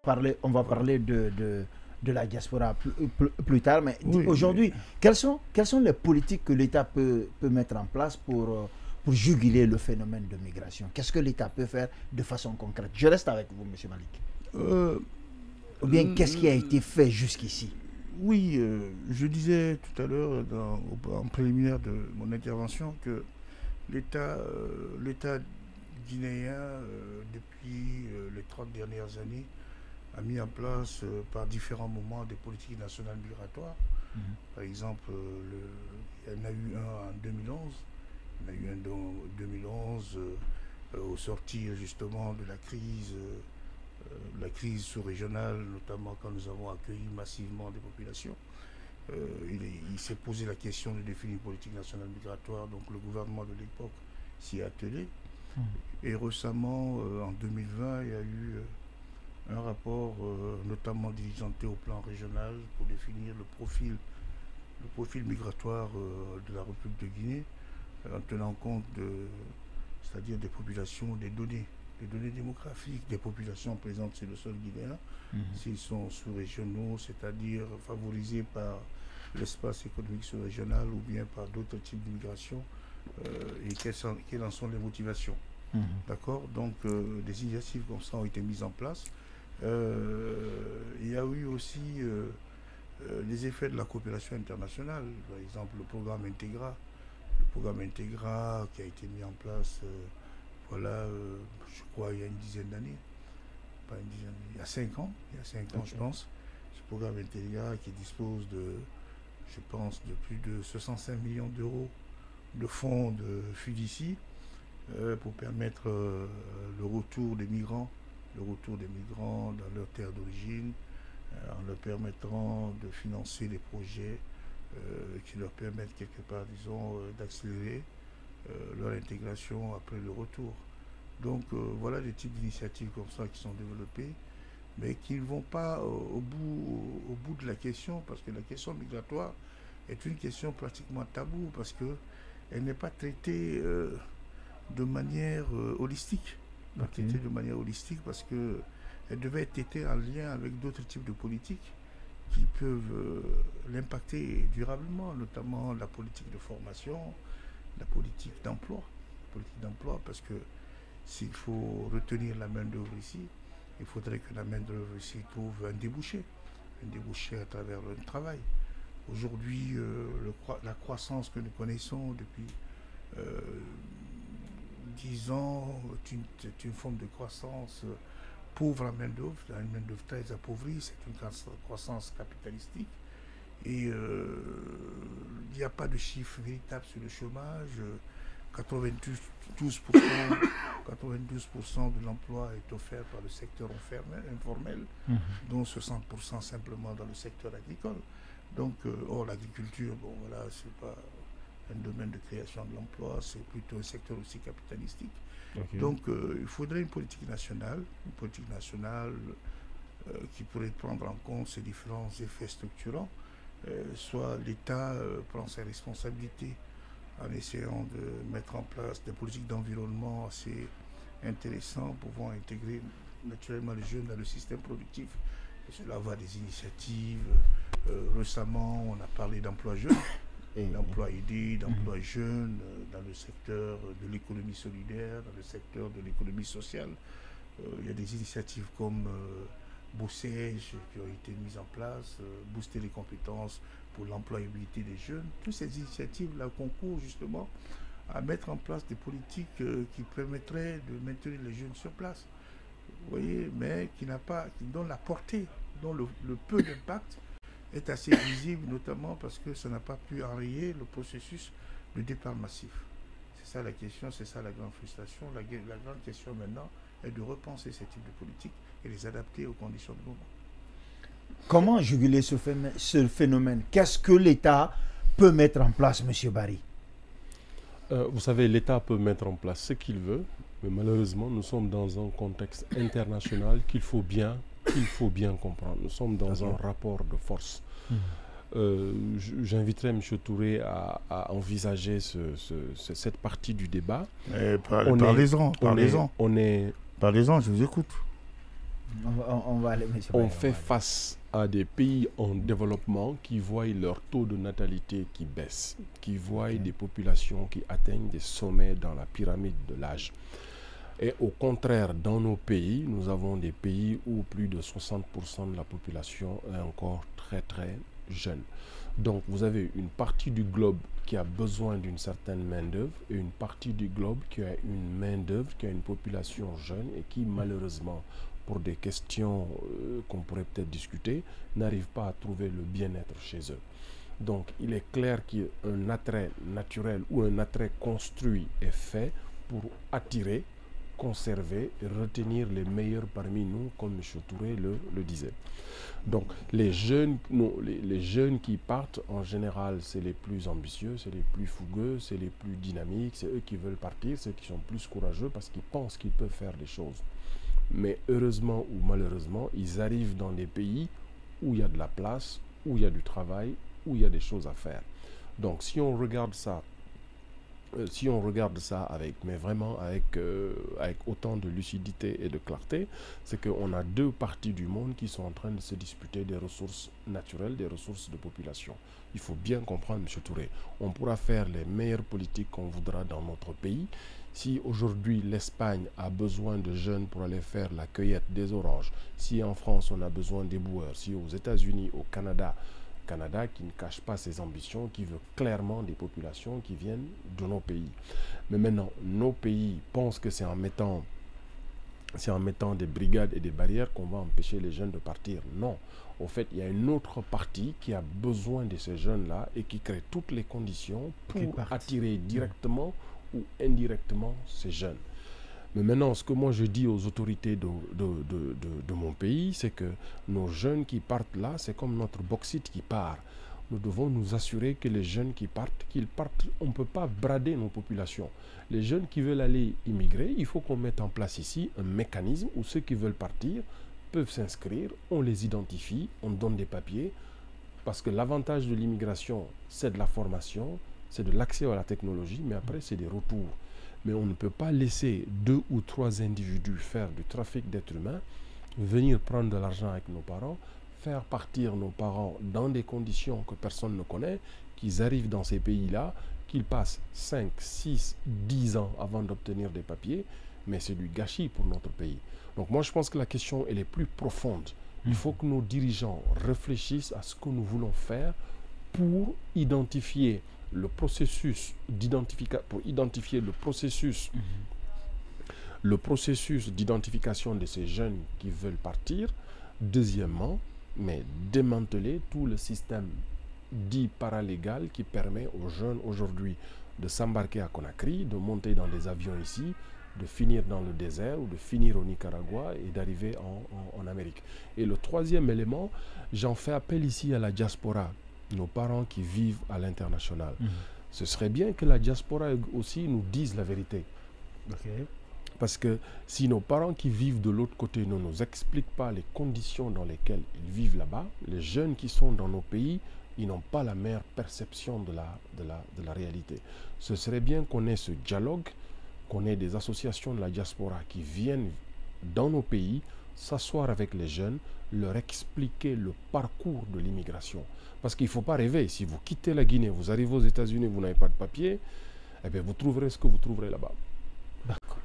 On va parler de la diaspora plus tard, mais Oui, aujourd'hui, quelles sont les politiques que l'État peut mettre en place pour juguler le phénomène de migration? Qu'est-ce que l'État peut faire de façon concrète? Je reste avec vous, M. Malik. euh, Ou bien, qu'est-ce qui a été fait jusqu'ici? oui, je disais tout à l'heure en préliminaire de mon intervention que l'État guinéen, depuis les 30 dernières années, a mis en place par différents moments des politiques nationales migratoires. Par exemple, il y en a eu un en 2011, il y en a eu un en 2011 au sortir justement de la crise sous-régionale, notamment quand nous avons accueilli massivement des populations. Il s'est posé la question de définir une politique nationale migratoire, donc le gouvernement de l'époque s'y est attelé. Et récemment, en 2020, il y a eu un rapport notamment diligenté au plan régional pour définir le profil migratoire de la République de Guinée, en tenant compte c'est-à-dire des populations, des données démographiques des populations présentes sur le sol guinéen, s'ils sont sous-régionaux, c'est-à-dire favorisés par l'espace économique sous-régional ou bien par d'autres types d'immigration, et quelles en sont les motivations. D'accord. Donc des initiatives comme ça ont été mises en place. Il y a eu aussi les effets de la coopération internationale, par exemple le programme Intégra qui a été mis en place je crois il y a une dizaine d'années, pas une dizaine, il y a 5 ans, okay. Je pense, ce programme Intégra qui dispose je pense, de plus de 65 millions d'euros de fonds de FUDICI pour permettre le retour des migrants dans leur terre d'origine, en leur permettant de financer des projets qui leur permettent quelque part, disons, d'accélérer leur intégration après le retour. Donc voilà des types d'initiatives comme ça qui sont développées, mais qui ne vont pas au bout de la question, parce que la question migratoire est une question pratiquement taboue, parce qu'elle n'est pas traitée de manière holistique. Traitée de manière holistique parce qu'elle devait être traitée en lien avec d'autres types de politiques qui peuvent l'impacter durablement, notamment la politique de formation, la politique d'emploi, parce que s'il faut retenir la main-d'œuvre ici, il faudrait que la main-d'œuvre ici trouve un débouché à travers le travail. Aujourd'hui, la croissance que nous connaissons depuis 10 ans est une forme de croissance pauvre en main-d'œuvre, une main-d'œuvre très appauvrie, c'est une croissance capitalistique. Et il n'y a pas de chiffre véritable sur le chômage. 92% de l'emploi est offert par le secteur informel, dont 60% simplement dans le secteur agricole. Donc, or l'agriculture, bon voilà, c'est pas un domaine de création de l'emploi, c'est plutôt un secteur aussi capitalistique. Okay. Donc, il faudrait une politique nationale qui pourrait prendre en compte ces différents effets structurants. Soit l'État prend ses responsabilités en essayant de mettre en place des politiques d'environnement assez intéressantes, pouvant intégrer naturellement les jeunes dans le système productif. Et cela va des initiatives. Récemment, on a parlé d'emploi jeune, d'emploi aidé, d'emploi jeune dans le secteur de l'économie solidaire, dans le secteur de l'économie sociale. Il y a des initiatives comme Bossège qui ont été mises en place, booster les compétences pour l'employabilité des jeunes. Toutes ces initiatives-là concourent justement à mettre en place des politiques qui permettraient de maintenir les jeunes sur place. Vous voyez, mais dont la portée, dont le peu d'impact est assez visible, notamment parce que ça n'a pas pu enrayer le processus de départ massif. C'est ça la question, c'est ça la grande frustration. La grande question maintenant est de repenser ces types de politiques et les adapter aux conditions du moment. Comment juguler ce phénomène? Qu'est-ce que l'État peut mettre en place, M. Barry? Vous savez, l'État peut mettre en place ce qu'il veut, mais malheureusement, nous sommes dans un contexte international qu'il faut bien comprendre. Nous sommes dans un rapport de force. J'inviterai M. Touré à envisager cette partie du débat. Parlez-en, je vous écoute. On va aller, monsieur. On fait face à des pays en développement qui voient leur taux de natalité qui baisse, qui voient des populations qui atteignent des sommets dans la pyramide de l'âge. Et au contraire, dans nos pays, nous avons des pays où plus de 60% de la population est encore très très jeune. Donc vous avez une partie du globe qui a besoin d'une certaine main-d'œuvre et une partie du globe qui a une main-d'œuvre, qui a une population jeune et qui malheureusement, pour des questions qu'on pourrait peut-être discuter, n'arrive pas à trouver le bien-être chez eux. Donc il est clair qu'un attrait naturel ou un attrait construit est fait pour attirer, conserver et retenir les meilleurs parmi nous, comme M. Touré le disait. Donc les jeunes qui partent, en général, c'est les plus ambitieux, c'est les plus fougueux, c'est les plus dynamiques, c'est eux qui veulent partir, ceux qui sont plus courageux parce qu'ils pensent qu'ils peuvent faire des choses. Mais heureusement ou malheureusement, ils arrivent dans des pays où il y a de la place, où il y a du travail, où il y a des choses à faire. Donc si on regarde ça, mais vraiment avec autant de lucidité et de clarté, c'est qu'on a deux parties du monde qui sont en train de se disputer des ressources naturelles, des ressources de population. Il faut bien comprendre, M. Touré, on pourra faire les meilleures politiques qu'on voudra dans notre pays. Si aujourd'hui l'Espagne a besoin de jeunes pour aller faire la cueillette des oranges, si en France on a besoin d'éboueurs, si aux États-Unis, au Canada qui ne cache pas ses ambitions, qui veut clairement des populations qui viennent de nos pays. Mais maintenant, nos pays pensent que c'est en mettant des brigades et des barrières qu'on va empêcher les jeunes de partir. Non. Au fait, il y a une autre partie qui a besoin de ces jeunes-là et qui crée toutes les conditions pour attirer directement ou indirectement ces jeunes. Mais maintenant, ce que moi je dis aux autorités de mon pays, c'est que nos jeunes qui partent là, c'est comme notre bauxite qui part. Nous devons nous assurer que les jeunes qu'ils partent, on ne peut pas brader nos populations. Les jeunes qui veulent aller immigrer, il faut qu'on mette en place ici un mécanisme où ceux qui veulent partir peuvent s'inscrire, on les identifie, on donne des papiers, parce que l'avantage de l'immigration, c'est de la formation, c'est de l'accès à la technologie, mais après c'est des retours. Mais on ne peut pas laisser 2 ou 3 individus faire du trafic d'êtres humains, venir prendre de l'argent avec nos parents, faire partir nos parents dans des conditions que personne ne connaît, qu'ils arrivent dans ces pays-là, qu'ils passent 5, 6, 10 ans avant d'obtenir des papiers, mais c'est du gâchis pour notre pays. Donc moi je pense que la question elle est plus profonde. Il faut que nos dirigeants réfléchissent à ce que nous voulons faire pour identifier le processus d'identification de ces jeunes qui veulent partir. Deuxièmement, mais démanteler tout le système dit paralégal qui permet aux jeunes aujourd'hui de s'embarquer à Conakry, de monter dans des avions ici, de finir dans le désert ou de finir au Nicaragua et d'arriver en Amérique. Et le troisième élément, j'en fais appel ici à la diaspora, nos parents qui vivent à l'international. Ce serait bien que la diaspora aussi nous dise la vérité. Parce que si nos parents qui vivent de l'autre côté ne nous expliquent pas les conditions dans lesquelles ils vivent là-bas, les jeunes qui sont dans nos pays, ils n'ont pas la meilleure perception de la réalité. Ce serait bien qu'on ait ce dialogue, qu'on ait des associations de la diaspora qui viennent dans nos pays, s'asseoir avec les jeunes, leur expliquer le parcours de l'immigration. Parce qu'il ne faut pas rêver. Si vous quittez la Guinée, vous arrivez aux États-Unis, vous n'avez pas de papier, eh bien vous trouverez ce que vous trouverez là-bas. D'accord.